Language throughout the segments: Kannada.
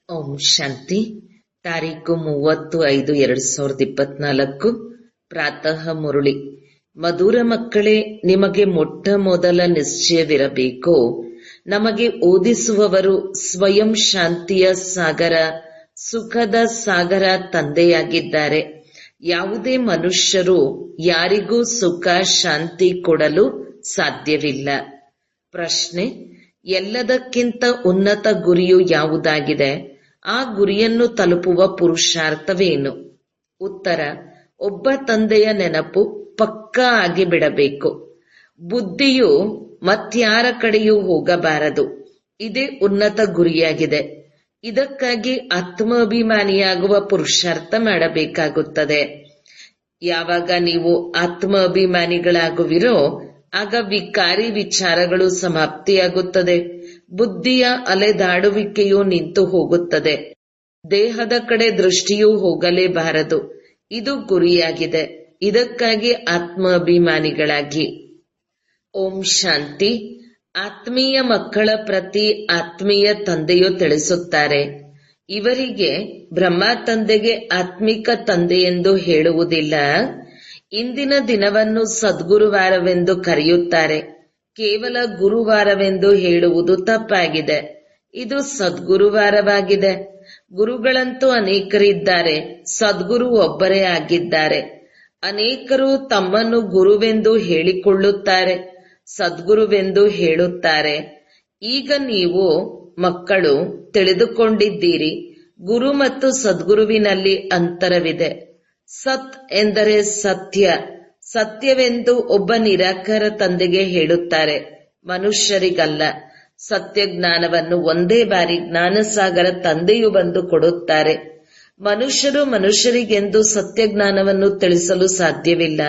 ಓಂ ಶಾಂತಿ. ತಾರೀಕು 30/5/2024. ಪ್ರಾತಃ ಮುರುಳಿ. ಮಧುರ ಮಕ್ಕಳೇ, ನಿಮಗೆ ಮೊಟ್ಟ ಮೊದಲ ನಿಶ್ಚಯವಿರಬೇಕು, ನಮಗೆ ಓದಿಸುವವರು ಸ್ವಯಂ ಶಾಂತಿಯ ಸಾಗರ, ಸುಖದ ಸಾಗರ ತಂದೆಯಾಗಿದ್ದಾರೆ. ಯಾವುದೇ ಮನುಷ್ಯರು ಯಾರಿಗೂ ಸುಖ ಶಾಂತಿ ಕೊಡಲು ಸಾಧ್ಯವಿಲ್ಲ. ಪ್ರಶ್ನೆ: ಎಲ್ಲದಕ್ಕಿಂತ ಉನ್ನತ ಗುರಿಯು ಯಾವುದಾಗಿದೆ? ಆ ಗುರಿಯನ್ನು ತಲುಪುವ ಪುರುಷಾರ್ಥವೇನು? ಉತ್ತರ: ಒಬ್ಬ ತಂದೆಯ ನೆನಪು ಪಕ್ಕಾ ಆಗಿಬಿಡಬೇಕು. ಬುದ್ಧಿಯು ಮತ್ಯಾರ ಕಡೆಯೂ ಹೋಗಬಾರದು. ಇದೇ ಉನ್ನತ ಗುರಿಯಾಗಿದೆ. ಇದಕ್ಕಾಗಿ ಆತ್ಮಾಭಿಮಾನಿಯಾಗುವ ಪುರುಷಾರ್ಥ ಮಾಡಬೇಕಾಗುತ್ತದೆ. ಯಾವಾಗ ನೀವು ಆತ್ಮಾಭಿಮಾನಿಗಳಾಗುವಿರೋ ಆಗ ವಿಕಾರಿ ವಿಚಾರಗಳು ಸಮಾಪ್ತಿಯಾಗುತ್ತದೆ. ಬುದ್ಧಿಯ ಅಲೆದಾಡುವಿಕೆಯು ನಿಂತು ಹೋಗುತ್ತದೆ. ದೇಹದ ಕಡೆ ದೃಷ್ಟಿಯೂ ಹೋಗಲೇಬಾರದು. ಇದು ಗುರಿಯಾಗಿದೆ. ಇದಕ್ಕಾಗಿ ಆತ್ಮಾಭಿಮಾನಿಗಳಾಗಿ. ಓಂ ಶಾಂತಿ. ಆತ್ಮೀಯ ಮಕ್ಕಳ ಪ್ರತಿ ಆತ್ಮೀಯ ತಂದೆಯು ತಿಳಿಸುತ್ತಾರೆ, ಇವರಿಗೆ ಬ್ರಹ್ಮ ತಂದೆಗೆ ಆತ್ಮಿಕ ತಂದೆ ಎಂದು ಹೇಳುವುದಿಲ್ಲ. ಇಂದಿನ ದಿನವನ್ನು ಸದ್ಗುರುವಾರವೆಂದು ಕರೆಯುತ್ತಾರೆ. ಕೇವಲ ಗುರುವಾರವೆಂದು ಹೇಳುವುದು ತಪ್ಪಾಗಿದೆ. ಇದು ಸದ್ಗುರುವಾರವಾಗಿದೆ. ಗುರುಗಳಂತೂ ಅನೇಕರಿದ್ದಾರೆ, ಸದ್ಗುರು ಒಬ್ಬರೇ ಆಗಿದ್ದಾರೆ. ಅನೇಕರು ತಮ್ಮನ್ನು ಗುರುವೆಂದು ಹೇಳಿಕೊಳ್ಳುತ್ತಾರೆ, ಸದ್ಗುರುವೆಂದು ಹೇಳುತ್ತಾರೆ. ಈಗ ನೀವು ಮಕ್ಕಳು ತಿಳಿದುಕೊಂಡಿದ್ದೀರಿ, ಗುರು ಮತ್ತು ಸದ್ಗುರುವಿನಲ್ಲಿ ಅಂತರವಿದೆ. ಸತ್ ಎಂದರೆ ಸತ್ಯ. ಸತ್ಯವೆಂದು ಒಬ್ಬ ನಿರಾಕಾರ ತಂದೆಗೆ ಹೇಳುತ್ತಾರೆ, ಮನುಷ್ಯರಿಗಲ್ಲ. ಸತ್ಯ ಜ್ಞಾನವನ್ನು ಒಂದೇ ಬಾರಿ ಜ್ಞಾನಸಾಗರ ತಂದೆಯು ಬಂದು ಕೊಡುತ್ತಾರೆ. ಮನುಷ್ಯರು ಮನುಷ್ಯರಿಗೆಂದು ಸತ್ಯ ಜ್ಞಾನವನ್ನು ತಿಳಿಸಲು ಸಾಧ್ಯವಿಲ್ಲ.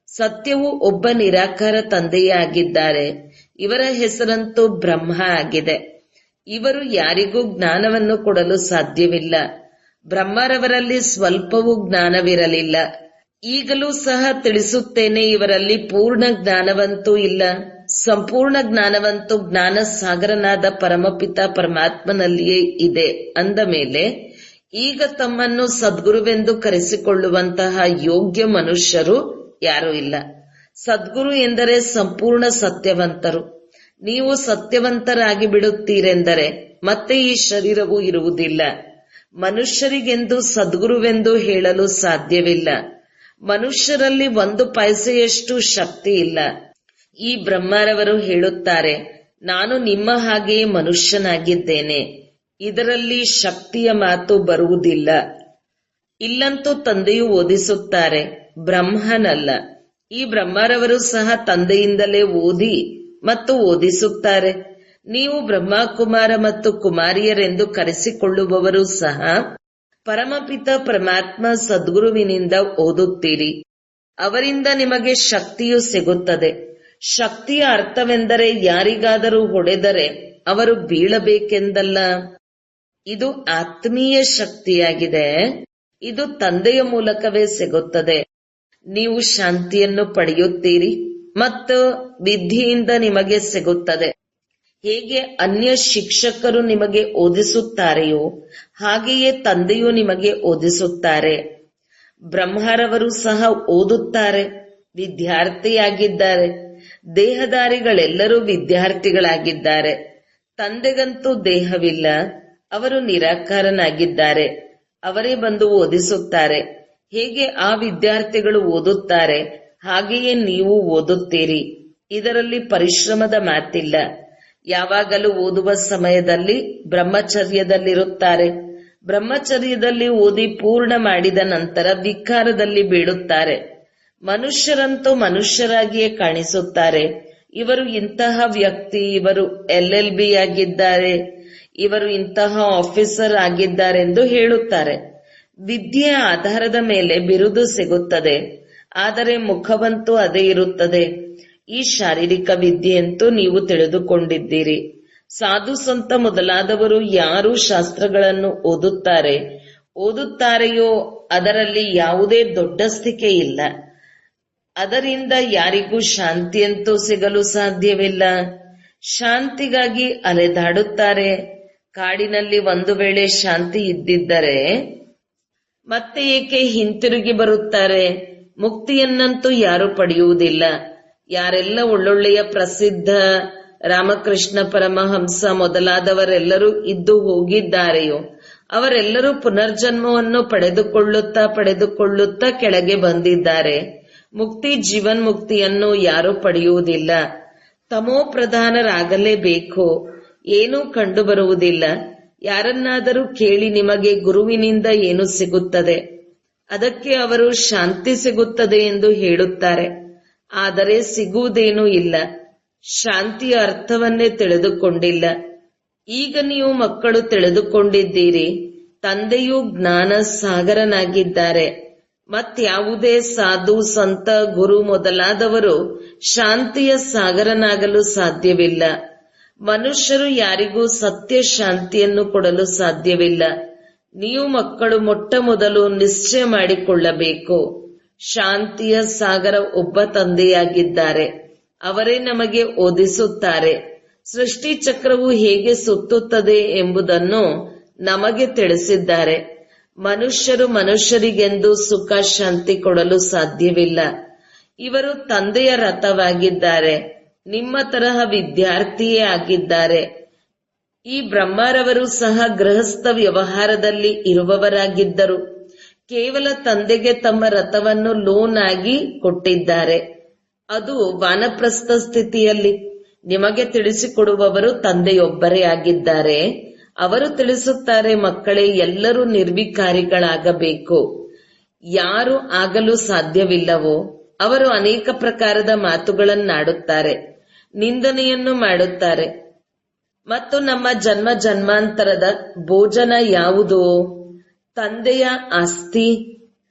ಸತ್ಯವು ಒಬ್ಬ ನಿರಾಕಾರ ತಂದೆಯೇ ಆಗಿದ್ದಾರೆ. ಇವರ ಹೆಸರಂತೂ ಬ್ರಹ್ಮ ಆಗಿದೆ. ಇವರು ಯಾರಿಗೂ ಜ್ಞಾನವನ್ನು ಕೊಡಲು ಸಾಧ್ಯವಿಲ್ಲ. ಬ್ರಹ್ಮರವರಲ್ಲಿ ಸ್ವಲ್ಪವೂ ಜ್ಞಾನವಿರಲಿಲ್ಲ. ಈಗಲೂ ಸಹ ತಿಳಿಸುತ್ತೇನೆ, ಇವರಲ್ಲಿ ಪೂರ್ಣ ಜ್ಞಾನವಂತೂ ಇಲ್ಲ. ಸಂಪೂರ್ಣ ಜ್ಞಾನವಂತೂ ಜ್ಞಾನ ಸಾಗರನಾದ ಪರಮಪಿತ ಪರಮಾತ್ಮನಲ್ಲಿಯೇ ಇದೆ. ಅಂದ ಮೇಲೆ ಈಗ ತಮ್ಮನ್ನು ಸದ್ಗುರುವೆಂದು ಕರೆಸಿಕೊಳ್ಳುವಂತಹ ಯೋಗ್ಯ ಮನುಷ್ಯರು ಯಾರೂ ಇಲ್ಲ. ಸದ್ಗುರು ಎಂದರೆ ಸಂಪೂರ್ಣ ಸತ್ಯವಂತರು. ನೀವು ಸತ್ಯವಂತರಾಗಿ ಬಿಡುತ್ತೀರೆಂದರೆ ಮತ್ತೆ ಈ ಶರೀರವು ಇರುವುದಿಲ್ಲ. ಮನುಷ್ಯರಿಗೆಂದು ಸದ್ಗುರುವೆಂದು ಹೇಳಲು ಸಾಧ್ಯವಿಲ್ಲ. ಮನುಷ್ಯರಲ್ಲಿ 1 ಪೈಸೆಯಷ್ಟು ಶಕ್ತಿ ಇಲ್ಲ. ಈ ಬ್ರಹ್ಮರವರು ಹೇಳುತ್ತಾರೆ, ನಾನು ನಿಮ್ಮ ಹಾಗೆಯೇ ಮನುಷ್ಯನಾಗಿದ್ದೇನೆ. ಇದರಲ್ಲಿ ಶಕ್ತಿಯ ಮಾತು ಬರುವುದಿಲ್ಲ. ಇಲ್ಲಂತೂ ತಂದೆಯು ಓದಿಸುತ್ತಾರೆ, ಬ್ರಹ್ಮನಲ್ಲ. ಈ ಬ್ರಹ್ಮರವರು ಸಹ ತಂದೆಯಿಂದಲೇ ಓದಿ ಮತ್ತು ಓದಿಸುತ್ತಾರೆ. ನೀವು ಬ್ರಹ್ಮಕುಮಾರ ಮತ್ತು ಕುಮಾರಿಯರೆಂದು ಕರೆಸಿಕೊಳ್ಳುವವರು ಸಹ ಪರಮಪಿತ ಪರಮಾತ್ಮ ಸದ್ಗುರುವಿನಿಂದ ಓದುತ್ತೀರಿ. ಅವರಿಂದ ನಿಮಗೆ ಶಕ್ತಿಯು ಸಿಗುತ್ತದೆ. ಶಕ್ತಿಯ ಅರ್ಥವೆಂದರೆ ಯಾರಿಗಾದರೂ ಹೊಡೆದರೆ ಅವರು ಬೀಳಬೇಕೆಂದಲ್ಲ. ಇದು ಆತ್ಮೀಯ ಶಕ್ತಿಯಾಗಿದೆ. ಇದು ತಂದೆಯ ಮೂಲಕವೇ ಸಿಗುತ್ತದೆ. ನೀವು ಶಾಂತಿಯನ್ನು ಪಡೆಯುತ್ತೀರಿ ಮತ್ತು ವಿದ್ಯೆಯಿಂದ ನಿಮಗೆ ಸಿಗುತ್ತದೆ. ಹೇಗೆ ಅನ್ಯ ಶಿಕ್ಷಕರು ನಿಮಗೆ ಓದಿಸುತ್ತಾರೆಯೋ ಹಾಗೆಯೇ ತಂದೆಯು ನಿಮಗೆ ಓದಿಸುತ್ತಾರೆ. ಬ್ರಹ್ಮರವರು ಸಹ ಓದುತ್ತಾರೆ, ವಿದ್ಯಾರ್ಥಿಯಾಗಿದ್ದಾರೆ. ದೇಹದಾರಿಗಳೆಲ್ಲರೂ ವಿದ್ಯಾರ್ಥಿಗಳಾಗಿದ್ದಾರೆ. ತಂದೆಗಂತೂ ದೇಹವಿಲ್ಲ, ಅವರು ನಿರಾಕಾರನಾಗಿದ್ದಾರೆ. ಅವರೇ ಬಂದು ಓದಿಸುತ್ತಾರೆ. ಹೇಗೆ ಆ ವಿದ್ಯಾರ್ಥಿಗಳು ಓದುತ್ತಾರೆ ಹಾಗೆಯೇ ನೀವು ಓದುತ್ತೀರಿ. ಇದರಲ್ಲಿ ಪರಿಶ್ರಮದ ಮಾತಿಲ್ಲ. ಯಾವಾಗಲೂ ಓದುವ ಸಮಯದಲ್ಲಿ ಬ್ರಹ್ಮಚರ್ಯದಲ್ಲಿರುತ್ತಾರೆ. ಬ್ರಹ್ಮಚರ್ಯದಲ್ಲಿ ಓದಿ ಪೂರ್ಣ ಮಾಡಿದ ನಂತರ ವಿಕಾರದಲ್ಲಿ ಬೀಳುತ್ತಾರೆ. ಮನುಷ್ಯರಂತೂ ಮನುಷ್ಯರಾಗಿಯೇ ಕಾಣಿಸುತ್ತಾರೆ. ಇವರು ಇಂತಹ ವ್ಯಕ್ತಿ, ಇವರು LLB ಆಗಿದ್ದಾರೆ, ಇವರು ಇಂತಹ ಆಫೀಸರ್ ಆಗಿದ್ದಾರೆಂದು ಹೇಳುತ್ತಾರೆ. ವಿದ್ಯೆಯ ಆಧಾರದ ಮೇಲೆ ಬಿರುದು ಸಿಗುತ್ತದೆ, ಆದರೆ ಮುಖವಂತೂ ಅದೇ ಇರುತ್ತದೆ. ಈ ಶಾರೀರಿಕ ವಿದ್ಯೆಯಂತೂ ನೀವು ತಿಳಿದುಕೊಂಡಿದ್ದೀರಿ. ಸಾಧು ಸಂತ ಮೊದಲಾದವರು ಯಾರು ಶಾಸ್ತ್ರಗಳನ್ನು ಓದುತ್ತಾರೆಯೋ ಅದರಲ್ಲಿ ಯಾವುದೇ ದೊಡ್ಡಸ್ತಿಕೆ ಇಲ್ಲ. ಅದರಿಂದ ಯಾರಿಗೂ ಶಾಂತಿಯಂತೂ ಸಿಗಲು ಸಾಧ್ಯವಿಲ್ಲ. ಶಾಂತಿಗಾಗಿ ಅಲೆದಾಡುತ್ತಾರೆ. ಕಾಡಿನಲ್ಲಿ ಒಂದು ವೇಳೆ ಶಾಂತಿ ಇದ್ದಿದ್ದರೆ ಮತ್ತೆ ಏಕೆ ಹಿಂತಿರುಗಿ ಬರುತ್ತಾರೆ? ಮುಕ್ತಿಯನ್ನಂತೂ ಯಾರು ಪಡೆಯುವುದಿಲ್ಲ. ಯಾರೆಲ್ಲ ಒಳ್ಳೊಳ್ಳೆಯ ಪ್ರಸಿದ್ಧ ರಾಮಕೃಷ್ಣ ಪರಮಹಂಸ ಮೊದಲಾದವರೆಲ್ಲರೂ ಇದ್ದು ಹೋಗಿದ್ದಾರೆಯೋ ಅವರೆಲ್ಲರೂ ಪುನರ್ಜನ್ಮವನ್ನು ಪಡೆದುಕೊಳ್ಳುತ್ತಾ ಕೆಳಗೆ ಬಂದಿದ್ದಾರೆ. ಮುಕ್ತಿ ಜೀವನ್ಮುಕ್ತಿಯನ್ನು ಯಾರೂ ಪಡೆಯುವುದಿಲ್ಲ. ತಮೋ ಪ್ರಧಾನರಾಗಲೇಬೇಕು. ಏನೂ ಕಂಡುಬರುವುದಿಲ್ಲ. ಯಾರನ್ನಾದರೂ ಕೇಳಿ, ನಿಮಗೆ ಗುರುವಿನಿಂದ ಏನು ಸಿಗುತ್ತದೆ? ಅದಕ್ಕೆ ಅವರು ಶಾಂತಿ ಸಿಗುತ್ತದೆ ಎಂದು ಹೇಳುತ್ತಾರೆ. ಆದರೆ ಸಿಗುವುದೇನೂ ಇಲ್ಲ. ಶಾಂತಿಯ ಅರ್ಥವನ್ನೇ ತಿಳಿದುಕೊಂಡಿಲ್ಲ. ಈಗ ನೀವು ಮಕ್ಕಳು ತಿಳಿದುಕೊಂಡಿದ್ದೀರಿ. ತಂದೆಯೂ ಜ್ಞಾನ ಸಾಗರನಾಗಿದ್ದಾರೆ. ಮತ್ಯಾವುದೇ ಸಾಧು, ಸಂತ, ಗುರು ಮೊದಲಾದವರು ಶಾಂತಿಯ ಸಾಗರನಾಗಲು ಸಾಧ್ಯವಿಲ್ಲ. ಮನುಷ್ಯರು ಯಾರಿಗೂ ಸತ್ಯ ಶಾಂತಿಯನ್ನು ಕೊಡಲು ಸಾಧ್ಯವಿಲ್ಲ. ನೀವು ಮಕ್ಕಳು ಮೊಟ್ಟ ಮೊದಲು ನಿಶ್ಚಯ ಮಾಡಿಕೊಳ್ಳಬೇಕು. ಶಾಂತಿಯ ಸಾಗರ ಒಬ್ಬ ತಂದೆಯಾಗಿದ್ದಾರೆ. ಅವರೇ ನಮಗೆ ಓದಿಸುತ್ತಾರೆ. ಸೃಷ್ಟಿ ಚಕ್ರವು ಹೇಗೆ ಸುತ್ತುತ್ತದೆ ಎಂಬುದನ್ನು ನಮಗೆ ತಿಳಿಸಿದ್ದಾರೆ. ಮನುಷ್ಯರು ಮನುಷ್ಯರಿಗೆಂದು ಸುಖ ಶಾಂತಿ ಕೊಡಲು ಸಾಧ್ಯವಿಲ್ಲ. ಇವರು ತಂದೆಯ ರಥವಾಗಿದ್ದಾರೆ. ನಿಮ್ಮ ತರಹ ವಿದ್ಯಾರ್ಥಿಯೇ ಆಗಿದ್ದಾರೆ. ಈ ಬ್ರಹ್ಮರವರು ಸಹ ಗೃಹಸ್ಥ ವ್ಯವಹಾರದಲ್ಲಿ ಇರುವವರಾಗಿದ್ದರು. ಕೇವಲ ತಂದೆಗೆ ತಮ್ಮ ರಥವನ್ನು ಲೋನ್ ಆಗಿ ಕೊಟ್ಟಿದ್ದಾರೆ. ಅದು ವಾನಪ್ರಸ್ಥ ಸ್ಥಿತಿಯಲ್ಲಿ. ನಿಮಗೆ ತಿಳಿಸಿಕೊಡುವವರು ತಂದೆಯೊಬ್ಬರೇ ಆಗಿದ್ದಾರೆ. ಅವರು ತಿಳಿಸುತ್ತಾರೆ, ಮಕ್ಕಳೇ, ಎಲ್ಲರೂ ನಿರ್ವಿಕಾರಿಗಳಾಗಬೇಕು. ಯಾರು ಆಗಲು ಸಾಧ್ಯವಿಲ್ಲವೋ ಅವರು ಅನೇಕ ಪ್ರಕಾರದ ಮಾತುಗಳನ್ನಾಡುತ್ತಾರೆ, ನಿಂದನೆಯನ್ನು ಮಾಡುತ್ತಾರೆ. ಮತ್ತು ನಮ್ಮ ಜನ್ಮ ಜನ್ಮಾಂತರದ ಭೋಜನ ಯಾವುದು? ತಂದೆಯ ಆಸ್ತಿ.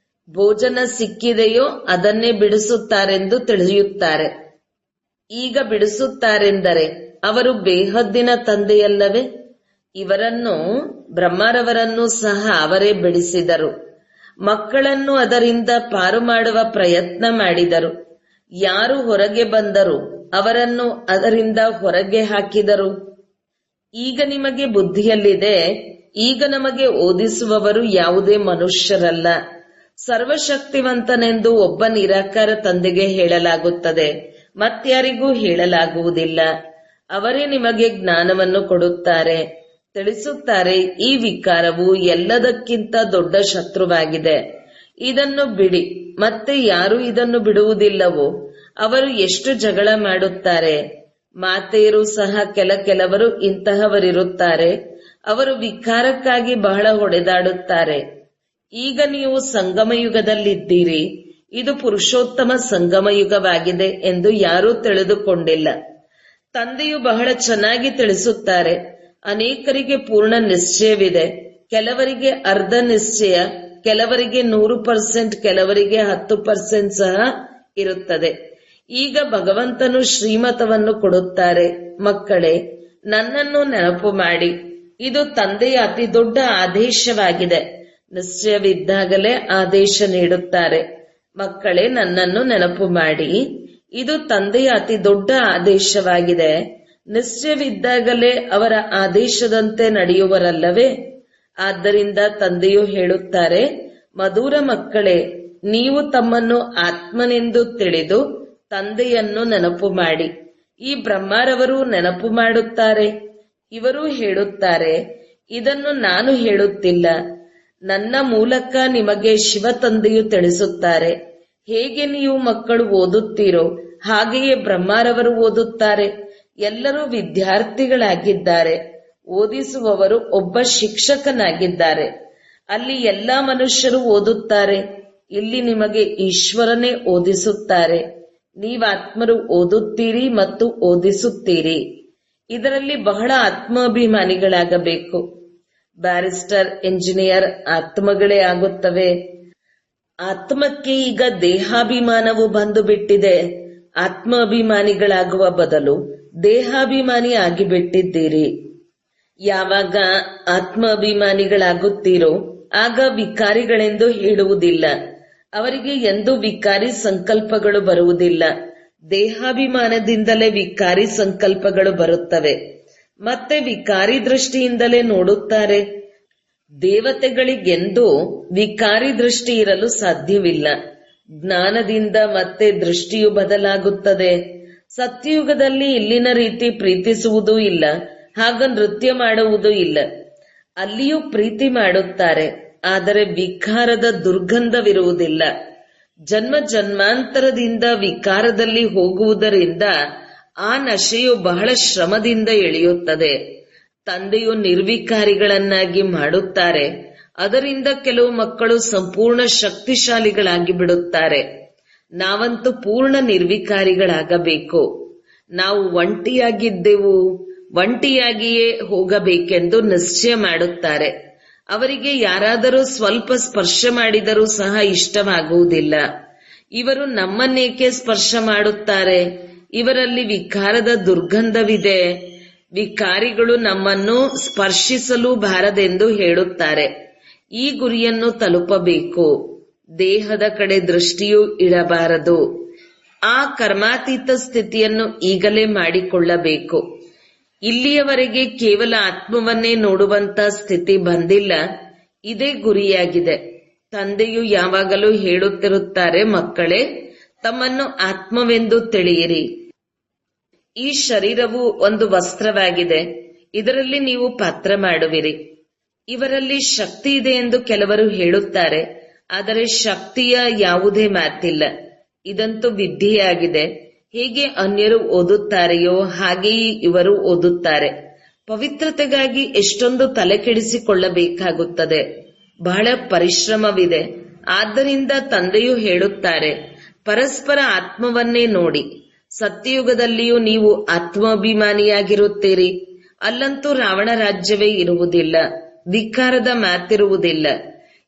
ಭೋಜನ ಸಿಕ್ಕಿದೆಯೋ ಅದನ್ನೇ ಬಿಡಿಸುತ್ತಾರೆಂದು ತಿಳಿಯುತ್ತಾರೆ. ಈಗ ಬಿಡಿಸುತ್ತಾರೆಂದರೆ ಅವರು ಬೇಹದ್ದಿನ ತಂದೆಯಲ್ಲವೇ? ಇವರನ್ನು, ಬ್ರಹ್ಮರವರನ್ನು ಸಹ ಅವರೇ ಬಿಡಿಸಿದರು. ಮಕ್ಕಳನ್ನು ಅದರಿಂದ ಪಾರು ಮಾಡುವ ಪ್ರಯತ್ನ ಮಾಡಿದರು. ಯಾರು ಹೊರಗೆ ಬಂದರು ಅವರನ್ನು ಅದರಿಂದ ಹೊರಗೆ ಹಾಕಿದರು. ಈಗ ನಿಮಗೆ ಬುದ್ಧಿಯಲ್ಲಿದೆ. ಈಗ ನಮಗೆ ಓದಿಸುವವರು ಯಾವುದೇ ಮನುಷ್ಯರಲ್ಲ. ಸರ್ವಶಕ್ತಿವಂತನೆಂದು ಒಬ್ಬ ನಿರಾಕಾರ ತಂದೆಗೆ ಹೇಳಲಾಗುತ್ತದೆ. ಮತ್ಯಾರಿಗೂ ಹೇಳಲಾಗುವುದಿಲ್ಲ. ಅವರೇ ನಿಮಗೆ ಜ್ಞಾನವನ್ನು ಕೊಡುತ್ತಾರೆ, ತಿಳಿಸುತ್ತಾರೆ. ಈ ವಿಕಾರವು ಎಲ್ಲದಕ್ಕಿಂತ ದೊಡ್ಡ ಶತ್ರುವಾಗಿದೆ. ಇದನ್ನು ಬಿಡಿ. ಮತ್ತೆ ಯಾರು ಇದನ್ನು ಬಿಡುವುದಿಲ್ಲವೋ ಅವರು ಎಷ್ಟು ಜಗಳ ಮಾಡುತ್ತಾರೆ. ಮಾತೆಯರು ಸಹ ಕೆಲವರು ಇಂತಹವರಿರುತ್ತಾರೆ. ಅವರು ವಿಕಾರಕ್ಕಾಗಿ ಬಹಳ ಹೊಡೆದಾಡುತ್ತಾರೆ. ಈಗ ನೀವು ಸಂಗಮಯುಗದಲ್ಲಿದ್ದೀರಿ. ಇದು ಪುರುಷೋತ್ತಮ ಸಂಗಮಯುಗವಾಗಿದೆ ಎಂದು ಯಾರೂ ತಿಳಿದುಕೊಂಡಿಲ್ಲ. ತಂದೆಯು ಬಹಳ ಚೆನ್ನಾಗಿ ತಿಳಿಸುತ್ತಾರೆ. ಅನೇಕರಿಗೆ ಪೂರ್ಣ ನಿಶ್ಚಯವಿದೆ, ಕೆಲವರಿಗೆ ಅರ್ಧ ನಿಶ್ಚಯ, ಕೆಲವರಿಗೆ 100%, ಕೆಲವರಿಗೆ 10% ಸಹ ಇರುತ್ತದೆ. ಈಗ ಭಗವಂತನು ಶ್ರೀಮತವನ್ನು ಕೊಡುತ್ತಾರೆ. ಮಕ್ಕಳೇ, ನನ್ನನ್ನು ನೆನಪು ಮಾಡಿ. ಇದು ತಂದೆಯ ಅತಿ ದೊಡ್ಡ ಆದೇಶವಾಗಿದೆ. ನಿಶ್ಚಯವಿದ್ದಾಗಲೇ ಆದೇಶ ನೀಡುತ್ತಾರೆ. ಮಕ್ಕಳೇ, ನನ್ನನ್ನು ನೆನಪು ಮಾಡಿ. ಇದು ತಂದೆಯ ಅತಿ ದೊಡ್ಡ ಆದೇಶವಾಗಿದೆ. ನಿಶ್ಚಯವಿದ್ದಾಗಲೇ ಅವರ ಆದೇಶದಂತೆ ನಡೆಯುವರಲ್ಲವೇ? ಆದ್ದರಿಂದ ತಂದೆಯು ಹೇಳುತ್ತಾರೆ, ಮಧುರ ಮಕ್ಕಳೇ, ನೀವು ತಮ್ಮನ್ನು ಆತ್ಮನೆಂದು ತಿಳಿದು ತಂದೆಯನ್ನು ನೆನಪು ಮಾಡಿ. ಈ ಬ್ರಹ್ಮರವರು ನೆನಪು ಮಾಡುತ್ತಾರೆ. ಇವರು ಹೇಳುತ್ತಾರೆ, ಇದನ್ನು ನಾನು ಹೇಳುತ್ತಿಲ್ಲ, ನನ್ನ ಮೂಲಕ ನಿಮಗೆ ಶಿವ ತಂದೆಯು ತಿಳಿಸುತ್ತಾರೆ. ಹೇಗೆ ನೀವು ಮಕ್ಕಳು ಓದುತ್ತೀರೋ ಹಾಗೆಯೇ ಬ್ರಹ್ಮರವರು ಓದುತ್ತಾರೆ. ಎಲ್ಲರೂ ವಿದ್ಯಾರ್ಥಿಗಳಾಗಿದ್ದಾರೆ. ಓದಿಸುವವರು ಒಬ್ಬ ಶಿಕ್ಷಕನಾಗಿದ್ದಾರೆ. ಅಲ್ಲಿ ಎಲ್ಲಾ ಮನುಷ್ಯರು ಓದುತ್ತಾರೆ. ಇಲ್ಲಿ ನಿಮಗೆ ಈಶ್ವರನೇ ಓದಿಸುತ್ತಾರೆ. ನೀವಾತ್ಮರು ಓದುತ್ತೀರಿ ಮತ್ತು ಓದಿಸುತ್ತೀರಿ. ಇದರಲ್ಲಿ ಬಹಳ ಆತ್ಮಾಭಿಮಾನಿಗಳಾಗಬೇಕು. ಬ್ಯಾರಿಸ್ಟರ್, ಎಂಜಿನಿಯರ್ ಆತ್ಮಗಳೇ ಆಗುತ್ತವೆ. ಆತ್ಮಕ್ಕೆ ಈಗ ದೇಹಾಭಿಮಾನವು ಬಂದು ಬಿಟ್ಟಿದೆ. ಆತ್ಮಾಭಿಮಾನಿಗಳಾಗುವ ಬದಲು ದೇಹಾಭಿಮಾನಿ ಆಗಿಬಿಟ್ಟಿದ್ದೀರಿ. ಯಾವಾಗ ಆತ್ಮಾಭಿಮಾನಿಗಳಾಗುತ್ತೀರೋ ಆಗ ವಿಕಾರಿಗಳೆಂದು ಹೇಳುವುದಿಲ್ಲ. ಅವರಿಗೆ ಎಂದೂ ವಿಕಾರಿ ಸಂಕಲ್ಪಗಳು ಬರುವುದಿಲ್ಲ. ದೇಹಾಭಿಮಾನದಿಂದಲೇ ವಿಕಾರಿ ಸಂಕಲ್ಪಗಳು ಬರುತ್ತವೆ. ಮತ್ತೆ ವಿಕಾರಿ ದೃಷ್ಟಿಯಿಂದಲೇ ನೋಡುತ್ತಾರೆ. ದೇವತೆಗಳಿಗೆಂದೂ ವಿಕಾರಿ ದೃಷ್ಟಿ ಇರಲು ಸಾಧ್ಯವಿಲ್ಲ. ಜ್ಞಾನದಿಂದ ಮತ್ತೆ ದೃಷ್ಟಿಯು ಬದಲಾಗುತ್ತದೆ. ಸತ್ಯಯುಗದಲ್ಲಿ ಇಲ್ಲಿನ ರೀತಿ ಪ್ರೀತಿಸುವುದೂ ಇಲ್ಲ, ಹಾಗ ನೃತ್ಯ ಮಾಡುವುದೂ ಇಲ್ಲ. ಅಲ್ಲಿಯೂ ಪ್ರೀತಿ ಮಾಡುತ್ತಾರೆ, ಆದರೆ ವಿಕಾರದ ದುರ್ಗಂಧವಿರುವುದಿಲ್ಲ. ಜನ್ಮ ಜನ್ಮಾಂತರದಿಂದ ವಿಕಾರದಲ್ಲಿ ಹೋಗುವುದರಿಂದ ಆ ನಶೆಯು ಬಹಳ ಶ್ರಮದಿಂದ ಎಳೆಯುತ್ತದೆ. ತಂದೆಯು ನಿರ್ವಿಕಾರಿಗಳನ್ನಾಗಿ ಮಾಡುತ್ತಾರೆ. ಅದರಿಂದ ಕೆಲವು ಮಕ್ಕಳು ಸಂಪೂರ್ಣ ಶಕ್ತಿಶಾಲಿಗಳಾಗಿ ಬಿಡುತ್ತಾರೆ. ನಾವಂತೂ ಪೂರ್ಣ ನಿರ್ವಿಕಾರಿಗಳಾಗಬೇಕು. ನಾವು ಒಂಟಿಯಾಗಿದ್ದೆವು, ಒಂಟಿಯಾಗಿಯೇ ಹೋಗಬೇಕೆಂದು ನಿಶ್ಚಯ ಮಾಡುತ್ತಾರೆ. ಅವರಿಗೆ ಯಾರಾದರೂ ಸ್ವಲ್ಪ ಸ್ಪರ್ಶ ಮಾಡಿದರೂ ಸಹ ಇಷ್ಟವಾಗುವುದಿಲ್ಲ. ಇವರು ನಮ್ಮನ್ನೇಕೆ ಸ್ಪರ್ಶ ಮಾಡುತ್ತಾರೆ? ಇವರಲ್ಲಿ ವಿಕಾರದ ದುರ್ಗಂಧವಿದೆ. ವಿಕಾರಿಗಳು ನಮ್ಮನ್ನು ಸ್ಪರ್ಶಿಸಲು ಬಾರದೆಂದು ಹೇಳುತ್ತಾರೆ. ಈ ಗುರಿಯನ್ನು ತಲುಪಬೇಕು. ದೇಹದ ಕಡೆ ದೃಷ್ಟಿಯೂ ಇಡಬಾರದು. ಆ ಕರ್ಮಾತೀತ ಸ್ಥಿತಿಯನ್ನು ಈಗಲೇ ಮಾಡಿಕೊಳ್ಳಬೇಕು. ಇಲ್ಲಿಯವರೆಗೆ ಕೇವಲ ಆತ್ಮವನ್ನೇ ನೋಡುವಂತ ಸ್ಥಿತಿ ಬಂದಿಲ್ಲ. ಇದೇ ಗುರಿಯಾಗಿದೆ. ತಂದೆಯು ಯಾವಾಗಲೂ ಹೇಳುತ್ತಿರುತ್ತಾರೆ, ಮಕ್ಕಳೇ, ತಮ್ಮನ್ನು ಆತ್ಮವೆಂದು ತಿಳಿಯಿರಿ. ಈ ಶರೀರವು ಒಂದು ವಸ್ತ್ರವಾಗಿದೆ. ಇದರಲ್ಲಿ ನೀವು ಪಾತ್ರ ಮಾಡುವಿರಿ. ಇವರಲ್ಲಿ ಶಕ್ತಿ ಇದೆ ಎಂದು ಕೆಲವರು ಹೇಳುತ್ತಾರೆ, ಆದರೆ ಶಕ್ತಿಯ ಯಾವುದೇ ಮಾತಿಲ್ಲ. ಇದಂತೂ ವಿದ್ಯೆಯಾಗಿದೆ. ಹೇಗೆ ಅನ್ಯರು ಓದುತ್ತಾರೆಯೋ ಹಾಗೆಯೇ ಇವರು ಓದುತ್ತಾರೆ. ಪವಿತ್ರತೆಗಾಗಿ ಎಷ್ಟೊಂದು ತಲೆ ಕೆಡಿಸಿಕೊಳ್ಳಬೇಕಾಗುತ್ತದೆ. ಬಹಳ ಪರಿಶ್ರಮವಿದೆ. ಆದ್ದರಿಂದ ತಂದೆಯು ಹೇಳುತ್ತಾರೆ, ಪರಸ್ಪರ ಆತ್ಮವನ್ನೇ ನೋಡಿ. ಸತ್ಯಯುಗದಲ್ಲಿಯೂ ನೀವು ಆತ್ಮಾಭಿಮಾನಿಯಾಗಿರುತ್ತೀರಿ. ಅಲ್ಲಂತೂ ರಾವಣ ರಾಜ್ಯವೇ ಇರುವುದಿಲ್ಲ, ವಿಕಾರದ ಮಾತಿರುವುದಿಲ್ಲ.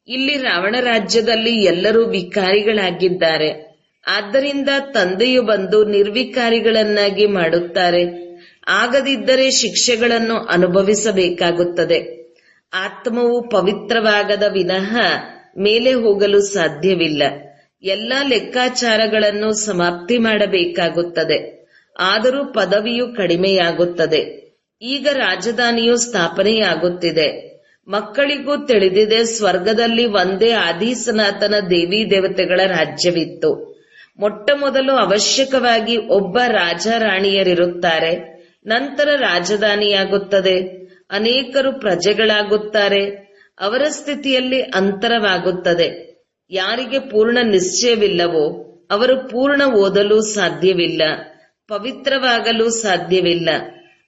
ಇಲ್ಲಿ ರಾವಣ ರಾಜ್ಯದಲ್ಲಿ ಎಲ್ಲರೂ ವಿಕಾರಿಗಳಾಗಿದ್ದಾರೆ. ಆದ್ದರಿಂದ ತಂದೆಯು ಬಂದು ನಿರ್ವಿಕಾರಿಗಳನ್ನಾಗಿ ಮಾಡುತ್ತಾರೆ. ಆಗದಿದ್ದರೆ ಶಿಕ್ಷೆಗಳನ್ನು ಅನುಭವಿಸಬೇಕಾಗುತ್ತದೆ. ಆತ್ಮವು ಪವಿತ್ರವಾಗದ ವಿನಃ ಮೇಲೆ ಹೋಗಲು ಸಾಧ್ಯವಿಲ್ಲ. ಎಲ್ಲಾ ಲೆಕ್ಕಾಚಾರಗಳನ್ನು ಸಮಾಪ್ತಿ ಮಾಡಬೇಕಾಗುತ್ತದೆ. ಆದರೂ ಪದವಿಯು ಕಡಿಮೆಯಾಗುತ್ತದೆ. ಈಗ ರಾಜಧಾನಿಯು ಸ್ಥಾಪನೆಯಾಗುತ್ತಿದೆ. ಮಕ್ಕಳಿಗೂ ತಿಳಿದಿದೆ, ಸ್ವರ್ಗದಲ್ಲಿ ಒಂದೇ ಆದಿ ಸನಾತನ ದೇವಿ ದೇವತೆಗಳ ರಾಜ್ಯವಿತ್ತು. ಮೊಟ್ಟ ಮೊದಲು ಅವಶ್ಯಕವಾಗಿ ಒಬ್ಬ ರಾಜ ರಾಣಿಯರಿರುತ್ತಾರೆ. ನಂತರ ರಾಜಧಾನಿಯಾಗುತ್ತದೆ. ಅನೇಕರು ಪ್ರಜೆಗಳಾಗುತ್ತಾರೆ. ಅವರ ಸ್ಥಿತಿಯಲ್ಲಿ ಅಂತರವಾಗುತ್ತದೆ. ಯಾರಿಗೆ ಪೂರ್ಣ ನಿಶ್ಚಯವಿಲ್ಲವೋ ಅವರು ಪೂರ್ಣ ಓದಲು ಸಾಧ್ಯವಿಲ್ಲ, ಪವಿತ್ರವಾಗಲು ಸಾಧ್ಯವಿಲ್ಲ.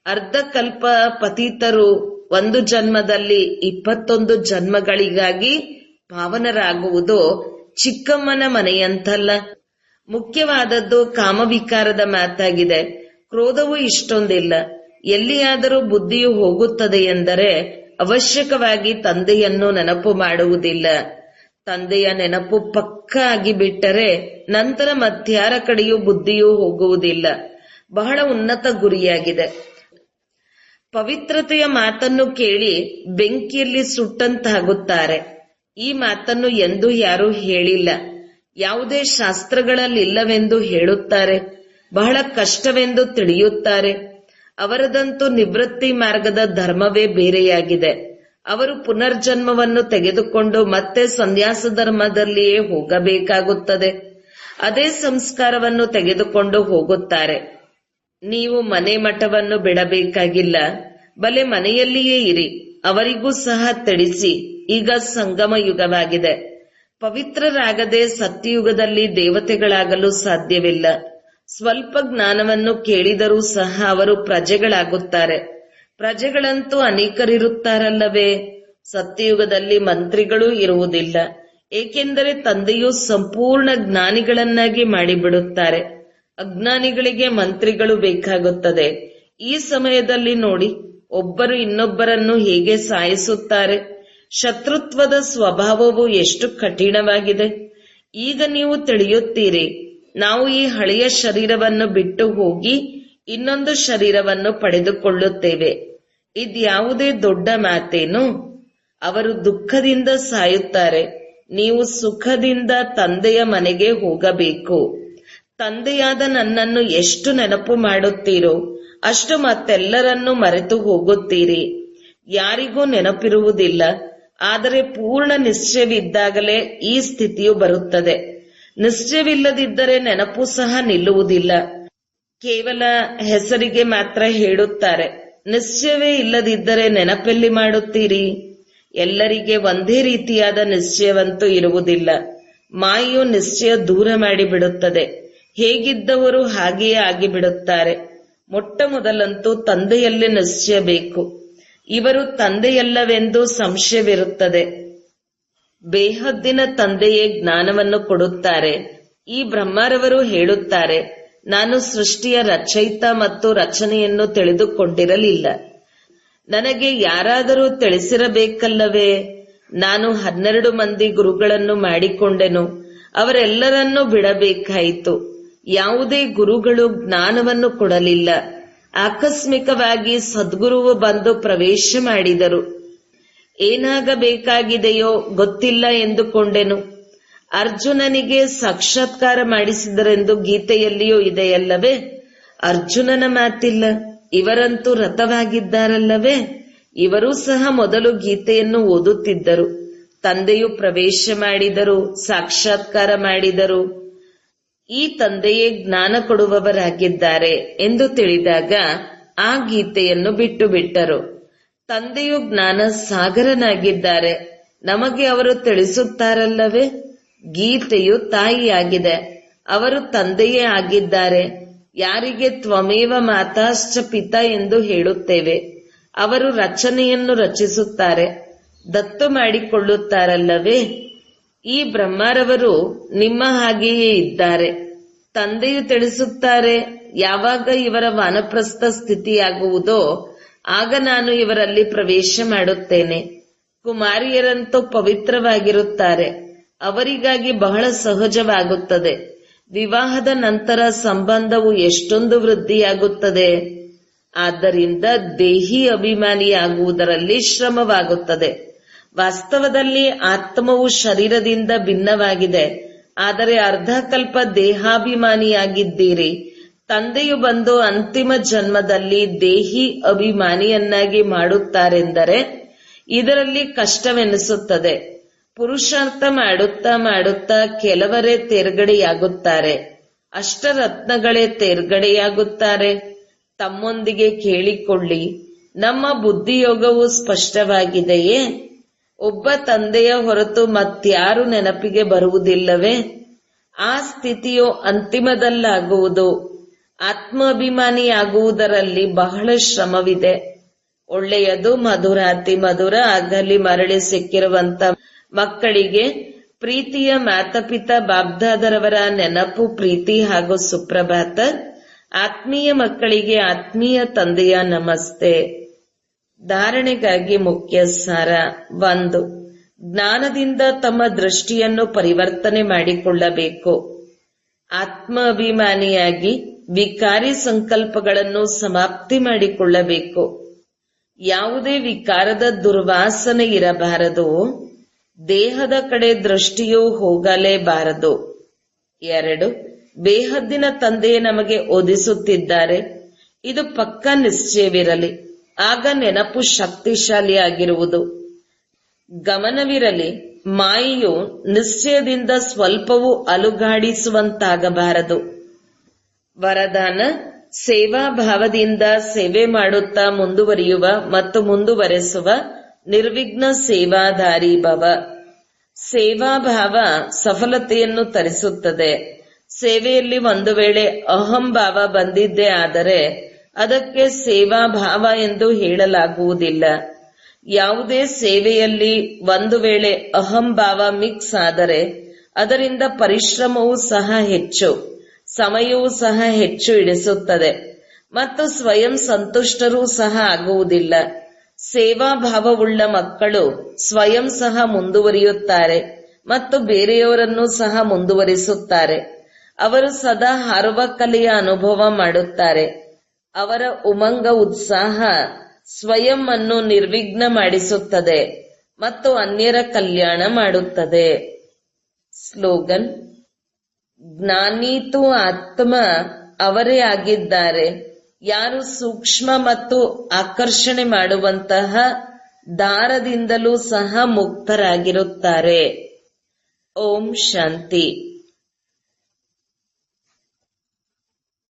ಅರ್ಧಕಲ್ಪ ಪತಿತರು ಒಂದು ಜನ್ಮದಲ್ಲಿ 21 ಜನ್ಮಗಳಿಗಾಗಿ ಪಾವನರಾಗುವುದು ಚಿಕ್ಕಮ್ಮನ ಮನೆಯಂತಲ್ಲ. ಮುಖ್ಯವಾದದ್ದು ಕಾಮವಿಕಾರದ ಮಾತಾಗಿದೆ. ಕ್ರೋಧವು ಇಷ್ಟೊಂದಿಲ್ಲ. ಎಲ್ಲಿಯಾದರೂ ಬುದ್ಧಿಯು ಹೋಗುತ್ತದೆ ಎಂದರೆ ಅವಶ್ಯಕವಾಗಿ ತಂದೆಯನ್ನು ನೆನಪು ಮಾಡುವುದಿಲ್ಲ. ತಂದೆಯ ನೆನಪು ಪಕ್ಕ ಆಗಿಬಿಟ್ಟರೆ ನಂತರ ಮತ್ಯಾರ ಕಡೆಯೂ ಬುದ್ಧಿಯೂ ಹೋಗುವುದಿಲ್ಲ. ಬಹಳ ಉನ್ನತ ಗುರಿಯಾಗಿದೆ. ಪವಿತ್ರತೆಯ ಮಾತನ್ನು ಕೇಳಿ ಬೆಂಕಿಯಲ್ಲಿ ಸುಟ್ಟಂತಾಗುತ್ತಾರೆ. ಈ ಮಾತನ್ನು ಎಂದೂ ಯಾರೂ ಹೇಳಿಲ್ಲ. ಯಾವುದೇ ಶಾಸ್ತ್ರಗಳಲ್ಲಿಲ್ಲವೆಂದು ಹೇಳುತ್ತಾರೆ. ಬಹಳ ಕಷ್ಟವೆಂದು ತಿಳಿಯುತ್ತಾರೆ. ಅವರದಂತೂ ನಿವೃತ್ತಿ ಮಾರ್ಗದ ಧರ್ಮವೇ ಬೇರೆಯಾಗಿದೆ. ಅವರು ಪುನರ್ಜನ್ಮವನ್ನು ತೆಗೆದುಕೊಂಡು ಮತ್ತೆ ಸನ್ಯಾಸ ಧರ್ಮದಲ್ಲಿಯೇ ಹೋಗಬೇಕಾಗುತ್ತದೆ. ಅದೇ ಸಂಸ್ಕಾರವನ್ನು ತೆಗೆದುಕೊಂಡು ಹೋಗುತ್ತಾರೆ. ನೀವು ಮನೆ ಮಠವನ್ನು ಬಿಡಬೇಕಾಗಿಲ್ಲ, ಬಲೆ ಮನೆಯಲ್ಲಿಯೇ ಇರಿ. ಅವರಿಗೂ ಸಹ ತಿಳಿಸಿ, ಈಗ ಸಂಗಮ ಯುಗವಾಗಿದೆ. ಪವಿತ್ರರಾಗದೆ ಸತ್ಯಯುಗದಲ್ಲಿ ದೇವತೆಗಳಾಗಲು ಸಾಧ್ಯವಿಲ್ಲ. ಸ್ವಲ್ಪ ಜ್ಞಾನವನ್ನು ಕೇಳಿದರೂ ಸಹ ಅವರು ಪ್ರಜೆಗಳಾಗುತ್ತಾರೆ. ಪ್ರಜೆಗಳಂತೂ ಅನೇಕರಿರುತ್ತಾರಲ್ಲವೇ? ಸತ್ಯಯುಗದಲ್ಲಿ ಮಂತ್ರಿಗಳೂ ಇರುವುದಿಲ್ಲ. ಏಕೆಂದರೆ ತಂದೆಯು ಸಂಪೂರ್ಣ ಜ್ಞಾನಿಗಳನ್ನಾಗಿ ಮಾಡಿಬಿಡುತ್ತಾರೆ. ಅಜ್ಞಾನಿಗಳಿಗೆ ಮಂತ್ರಿಗಳು ಬೇಕಾಗುತ್ತದೆ. ಈ ಸಮಯದಲ್ಲಿ ನೋಡಿ, ಒಬ್ಬರು ಇನ್ನೊಬ್ಬರನ್ನು ಹೇಗೆ ಸಾಯಿಸುತ್ತಾರೆ. ಶತ್ರುತ್ವದ ಸ್ವಭಾವವು ಎಷ್ಟು ಕಠಿಣವಾಗಿದೆ. ಈಗ ನೀವು ತಿಳಿಯುತ್ತೀರಿ, ನಾವು ಈ ಹಳೆಯ ಶರೀರವನ್ನು ಬಿಟ್ಟು ಹೋಗಿ ಇನ್ನೊಂದು ಶರೀರವನ್ನು ಪಡೆದುಕೊಳ್ಳುತ್ತೇವೆ. ಇದ್ಯಾವುದೇ ದೊಡ್ಡ ಮಾತೇನು? ಅವರು ದುಃಖದಿಂದ ಸಾಯುತ್ತಾರೆ. ನೀವು ಸುಖದಿಂದ ತಂದೆಯ ಮನೆಗೆ ಹೋಗಬೇಕು. ತಂದೆಯಾದ ನನ್ನನ್ನು ಎಷ್ಟು ನೆನಪು ಮಾಡುತ್ತೀರೋ ಅಷ್ಟು ಮತ್ತೆಲ್ಲರನ್ನೂ ಮರೆತು ಹೋಗುತ್ತೀರಿ. ಯಾರಿಗೂ ನೆನಪಿರುವುದಿಲ್ಲ. ಆದರೆ ಪೂರ್ಣ ನಿಶ್ಚಯವಿದ್ದಾಗಲೇ ಈ ಸ್ಥಿತಿಯು ಬರುತ್ತದೆ. ನಿಶ್ಚಯವಿಲ್ಲದಿದ್ದರೆ ನೆನಪು ಸಹ ನಿಲ್ಲುವುದಿಲ್ಲ. ಕೇವಲ ಹೆಸರಿಗೆ ಮಾತ್ರ ಹೇಳುತ್ತಾರೆ. ನಿಶ್ಚಯವೇ ಇಲ್ಲದಿದ್ದರೆ ನೆನಪೆಲ್ಲಿ ಮಾಡುತ್ತೀರಿ? ಎಲ್ಲರಿಗೆ ಒಂದೇ ರೀತಿಯಾದ ನಿಶ್ಚಯವಂತೂ ಇರುವುದಿಲ್ಲ. ಮಾಯೆಯು ನಿಶ್ಚಯ ದೂರ ಮಾಡಿಬಿಡುತ್ತದೆ. ಹೇಗಿದ್ದವರು ಹಾಗೆಯೇ ಆಗಿಬಿಡುತ್ತಾರೆ. ಮೊಟ್ಟ ಮೊದಲಂತೂ ತಂದೆಯಲ್ಲಿ ನಿಶ್ಚಯ ಬೇಕು. ಇವರು ತಂದೆಯಲ್ಲವೆಂದು ಸಂಶಯವಿರುತ್ತದೆ. ಬೇಹದ್ದಿನ ತಂದೆಯೇ ಜ್ಞಾನವನ್ನು ಕೊಡುತ್ತಾರೆ. ಈ ಬ್ರಹ್ಮರವರು ಹೇಳುತ್ತಾರೆ, ನಾನು ಸೃಷ್ಟಿಯ ರಚಯಿತ ಮತ್ತು ರಚನೆಯನ್ನು ತಿಳಿದುಕೊಂಡಿರಲಿಲ್ಲ. ನನಗೆ ಯಾರಾದರೂ ತಿಳಿಸಿರಬೇಕಲ್ಲವೇ? ನಾನು 12 ಮಂದಿ ಗುರುಗಳನ್ನು ಮಾಡಿಕೊಂಡೆನು. ಅವರೆಲ್ಲರನ್ನೂ ಬಿಡಬೇಕಾಯಿತು. ಯಾವುದೇ ಗುರುಗಳು ಜ್ಞಾನವನ್ನು ಕೊಡಲಿಲ್ಲ. ಆಕಸ್ಮಿಕವಾಗಿ ಸದ್ಗುರುವು ಬಂದು ಪ್ರವೇಶ ಮಾಡಿದರು. ಏನಾಗಬೇಕಾಗಿದೆಯೋ ಗೊತ್ತಿಲ್ಲ ಎಂದುಕೊಂಡೆನು. ಅರ್ಜುನನಿಗೆ ಸಾಕ್ಷಾತ್ಕಾರ ಮಾಡಿಸಿದರೆಂದು ಗೀತೆಯಲ್ಲಿಯೂ ಇದೆಯಲ್ಲವೇ? ಅರ್ಜುನನ ಮಾತಿಲ್ಲ. ಇವರಂತೂ ರಥವಾಗಿದ್ದಾರಲ್ಲವೇ? ಇವರೂ ಸಹ ಮೊದಲು ಗೀತೆಯನ್ನು ಓದುತ್ತಿದ್ದರು. ತಂದೆಯು ಪ್ರವೇಶ ಮಾಡಿದರು, ಸಾಕ್ಷಾತ್ಕಾರ ಮಾಡಿದರು. ಈ ತಂದೆಯೇ ಜ್ಞಾನ ಕೊಡುವವರಾಗಿದ್ದಾರೆ ಎಂದು ತಿಳಿದಾಗ ಆ ಗೀತೆಯನ್ನು ಬಿಟ್ಟು ಬಿಟ್ಟರು. ತಂದೆಯು ಜ್ಞಾನ ಸಾಗರನಾಗಿದ್ದಾರೆ. ನಮಗೆ ಅವರು ತಿಳಿಸುತ್ತಾರಲ್ಲವೇ? ಗೀತೆಯು ತಾಯಿಯಾಗಿದೆ. ಅವರು ತಂದೆಯೇ ಆಗಿದ್ದಾರೆ. ಯಾರಿಗೆ ತ್ವಮೇವ ಮಾತಾಶ್ಚ ಪಿತಾ ಎಂದು ಹೇಳುತ್ತೇವೆ. ಅವರು ರಚನೆಯನ್ನು ರಚಿಸುತ್ತಾರೆ, ದತ್ತು ಮಾಡಿಕೊಳ್ಳುತ್ತಾರಲ್ಲವೇ? ಈ ಬ್ರಹ್ಮರವರು ನಿಮ್ಮ ಹಾಗೆಯೇ ಇದ್ದಾರೆ. ತಂದೆಯು ತಿಳಿಸುತ್ತಾರೆ, ಯಾವಾಗ ಇವರ ವಾನಪ್ರಸ್ಥ ಸ್ಥಿತಿಯಾಗುವುದೋ ಆಗ ನಾನು ಇವರಲ್ಲಿ ಪ್ರವೇಶ ಮಾಡುತ್ತೇನೆ. ಕುಮಾರಿಯರಂತೂ ಪವಿತ್ರವಾಗಿರುತ್ತಾರೆ. ಅವರಿಗಾಗಿ ಬಹಳ ಸಹಜವಾಗುತ್ತದೆ. ವಿವಾಹದ ನಂತರ ಸಂಬಂಧವು ಎಷ್ಟೊಂದು ವೃದ್ಧಿಯಾಗುತ್ತದೆ. ಆದ್ದರಿಂದ ದೇಹಿ ಅಭಿಮಾನಿಯಾಗುವುದರಲ್ಲಿ ಶ್ರಮವಾಗುತ್ತದೆ. ವಾಸ್ತವದಲ್ಲಿ ಆತ್ಮವು ಶರೀರದಿಂದ ಭಿನ್ನವಾಗಿದೆ. ಆದರೆ ಅರ್ಧಕಲ್ಪ ದೇಹಾಭಿಮಾನಿಯಾಗಿದ್ದೀರಿ. ತಂದೆಯು ಬಂದು ಅಂತಿಮ ಜನ್ಮದಲ್ಲಿ ದೇಹಿ ಅಭಿಮಾನಿಯನ್ನಾಗಿ ಮಾಡುತ್ತಾರೆಂದರೆ ಇದರಲ್ಲಿ ಕಷ್ಟವೆನಿಸುತ್ತದೆ. ಪುರುಷಾರ್ಥ ಮಾಡುತ್ತಾ ಮಾಡುತ್ತಾ ಕೆಲವರೇ ತೇರ್ಗಡೆಯಾಗುತ್ತಾರೆ. ಅಷ್ಟರತ್ನಗಳೇ ತೇರ್ಗಡೆಯಾಗುತ್ತಾರೆ. ತಮ್ಮೊಂದಿಗೆ ಕೇಳಿಕೊಳ್ಳಿ, ನಮ್ಮ ಬುದ್ಧಿಯೋಗವು ಸ್ಪಷ್ಟವಾಗಿದೆಯೇ? ಒಬ್ಬ ತಂದೆಯ ಹೊರತು ಮತ್ಯಾರು ನೆನಪಿಗೆ ಬರುವುದಿಲ್ಲವೇ? ಆ ಸ್ಥಿತಿಯು ಅಂತಿಮದಲ್ಲಾಗುವುದು. ಆತ್ಮಾಭಿಮಾನಿಯಾಗುವುದರಲ್ಲಿ ಬಹಳ ಶ್ರಮವಿದೆ. ಒಳ್ಳೆಯದು, ಮಧುರಾತಿ ಮಧುರ ಅಗಲಿ ಮರಳಿ ಸಿಕ್ಕಿರುವಂತ ಮಕ್ಕಳಿಗೆ ಪ್ರೀತಿಯ ಮಾತಪಿತ ಬಾಬ್ದಾದರವರ ನೆನಪು, ಪ್ರೀತಿ ಹಾಗೂ ಸುಪ್ರಭಾತ. ಆತ್ಮೀಯ ಮಕ್ಕಳಿಗೆ ಆತ್ಮೀಯ ತಂದೆಯ ನಮಸ್ತೆ. ಧಾರಣೆಗಾಗಿ ಮುಖ್ಯ ಸಾರ 1. ಜ್ಞಾನದಿಂದ ತಮ್ಮ ದೃಷ್ಟಿಯನ್ನು ಪರಿವರ್ತನೆ ಮಾಡಿಕೊಳ್ಳಬೇಕು. ಆತ್ಮ ಅಭಿಮಾನಿಯಾಗಿ ವಿಕಾರಿ ಸಂಕಲ್ಪಗಳನ್ನು ಸಮಾಪ್ತಿ ಮಾಡಿಕೊಳ್ಳಬೇಕು. ಯಾವುದೇ ವಿಕಾರದ ದುರ್ವಾಸನೆ ಇರಬಾರದು. ದೇಹದ ಕಡೆ ದೃಷ್ಟಿಯೂ ಹೋಗಲೇಬಾರದು. 2. ಬೇಹದ್ದಿನ ತಂದೆಯೇ ನಮಗೆ ಓದಿಸುತ್ತಿದ್ದಾರೆ. ಇದು ಪಕ್ಕಾ ನಿಶ್ಚಯವಿರಲಿ. ಆಗ ನೆನಪು ಶಕ್ತಿಶಾಲಿಯಾಗಿರುವುದು. ಗಮನವಿರಲಿ, ಮಾಯೆಯು ನಿಶ್ಚಯದಿಂದ ಸ್ವಲ್ಪವೂ ಅಲುಗಾಡಿಸುವಂತಾಗಬಾರದು. ವರದಾನ: ಸೇವಾ ಭಾವದಿಂದ ಸೇವೆ ಮಾಡುತ್ತಾ ಮುಂದುವರಿಯುವ ಮತ್ತು ಮುಂದುವರೆಸುವ ನಿರ್ವಿಘ್ನ ಸೇವಾಧಾರಿ ಭವ. ಸೇವಾಭಾವ ಸಫಲತೆಯನ್ನು ತರಿಸುತ್ತದೆ. ಸೇವೆಯಲ್ಲಿ ಒಂದು ವೇಳೆ ಅಹಂಭಾವ ಬಂದಿದ್ದೇ ಆದರೆ ಅದಕ್ಕೆ ಸೇವಾಭಾವ ಎಂದು ಹೇಳಲಾಗುವುದಿಲ್ಲ. ಯಾವುದೇ ಸೇವೆಯಲ್ಲಿ ಒಂದು ವೇಳೆ ಅಹಂಭಾವ ಮಿಕ್ಸ್ ಆದರೆ ಅದರಿಂದ ಪರಿಶ್ರಮವೂ ಸಹ ಹೆಚ್ಚು, ಸಮಯವೂ ಸಹ ಹೆಚ್ಚು ಹಿಡಿಸುತ್ತದೆ ಮತ್ತು ಸ್ವಯಂ ಸಂತುಷ್ಟರೂ ಸಹ ಆಗುವುದಿಲ್ಲ. ಸೇವಾಭಾವವುಳ್ಳ ಮಕ್ಕಳು ಸ್ವಯಂ ಸಹ ಮುಂದುವರಿಯುತ್ತಾರೆ ಮತ್ತು ಬೇರೆಯವರನ್ನು ಸಹ ಮುಂದುವರಿಸುತ್ತಾರೆ. ಅವರು ಸದಾ ಹಾರುವ ಕಲೆಯ ಅನುಭವ ಮಾಡುತ್ತಾರೆ. ಅವರ ಉಮಂಗ ಉತ್ಸಾಹ ಸ್ವಯಂ ಅನ್ನು ನಿರ್ವಿಘ್ನ ಮಾಡಿಸುತ್ತದೆ ಮತ್ತು ಅನ್ಯರ ಕಲ್ಯಾಣ ಮಾಡುತ್ತದೆ. ಸ್ಲೋಗನ್: ಜ್ಞಾನೀತು ಆತ್ಮ ಅವರೇ ಆಗಿದ್ದಾರೆ. ಯಾರು ಸೂಕ್ಷ್ಮ ಮತ್ತು ಆಕರ್ಷಣೆ ಮಾಡುವಂತಹ ದಾರದಿಂದಲೂ ಸಹ ಮುಕ್ತರಾಗಿರುತ್ತಾರೆ. ಓಂ ಶಾಂತಿ.